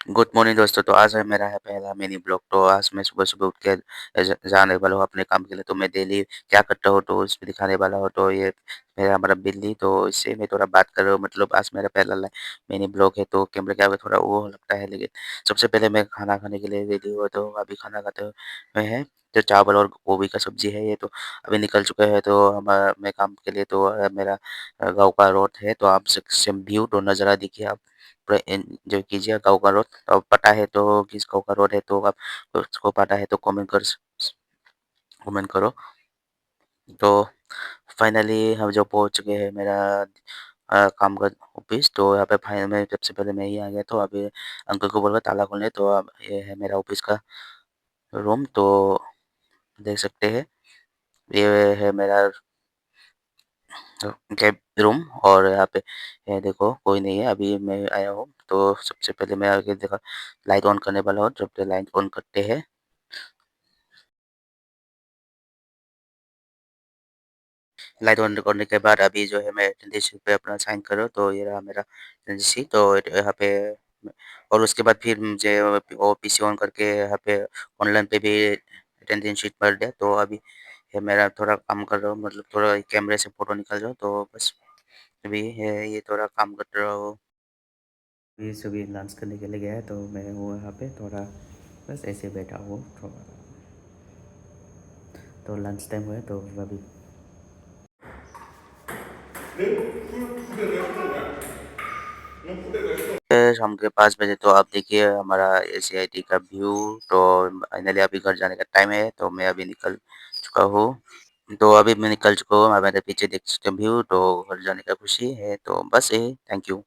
Good morning दोस्तों, तो आज है मेरा है पहला मिनी ब्लॉग। तो आज मैं सुबह-सुबह उठ के जाने वाला हूँ अपने काम के लिए। तो मैं डेली क्या करता हूँ तो उसमें दिखाने वाला हूँ। तो ये मेरा मतलब बिल्ली, तो इससे मैं थोड़ा बात कर रहा हूँ। मतलब आज मेरा पहला मिनी ब्लॉग है, तो कैमरे के आगे थोड़ा वो लगता है, लेकिन सबसे पहले मैं खाना खाने के लिए रेडी हुआ। तो अभी खाना खाते हुए हैं, जो चावल और गोभी का सब्जी है ये तो अभी निकल चुका है। तो मैं काम के लिए तो मेरा गाँव का रोड है, तो आप सेम व्यू तो नज़ारा देखिए आप। पूरा एन्जॉय कीजिए गाँव का रोड। और पता है तो किस गाँव का रोड है, तो आप उसको पता है तो कमेंट करो। तो फाइनली हम जो पहुँच चुके हैं मेरा काम का ऑफ़िस। तो यहाँ पे फाइनल में सबसे पहले मैं ही आ गया। तो अभी अंकल को बोला ताला खोलने, तो अब ये है मेरा ऑफ़िस का रूम। तो देख सकते हैं, ये है मेरा कैब रूम। और यहाँ पे ये देखो कोई नहीं है, अभी मैं आया हूँ। तो सबसे पहले मैं आके देखा, लाइट ऑन करने वाला हूँ। जब तक लाइट ऑन करते हैं, लाइट ऑन करने के बाद अभी जो है मैं अटेंडेंस शीट पे अपना साइन करूँ। तो ये रहा मेरा अटेंडेंस शीट। तो यहाँ पे और उसके बाद फिर मुझे वो पीसी ऑन करके यहाँ पे ऑनलाइन पे भी अटेंडेंस शीट भर दिया। तो अभी ये मेरा थोड़ा काम कर रहा हूँ, मतलब थोड़ा कैमरे से फ़ोटो निकाल रहा हूँ। तो बस अभी है ये थोड़ा काम कर रहा हूँ। अभी सभी लंच करने के लिए गया है, तो मैं हूँ यहाँ पे थोड़ा बस ऐसे बैठा हूँ थोड़ा। तो लंच टाइम हुआ है, तो अभी शाम के 5 बजे। तो आप देखिए हमारा एसीआईटी का व्यू। तो फाइनली अभी घर जाने का टाइम है, तो मैं अभी निकल चुका हूँ। तो अभी मैं निकल चुका हूँ, हमारे पीछे देख सकते हैं व्यू। तो घर जाने का खुशी है, तो बस यही, थैंक यू।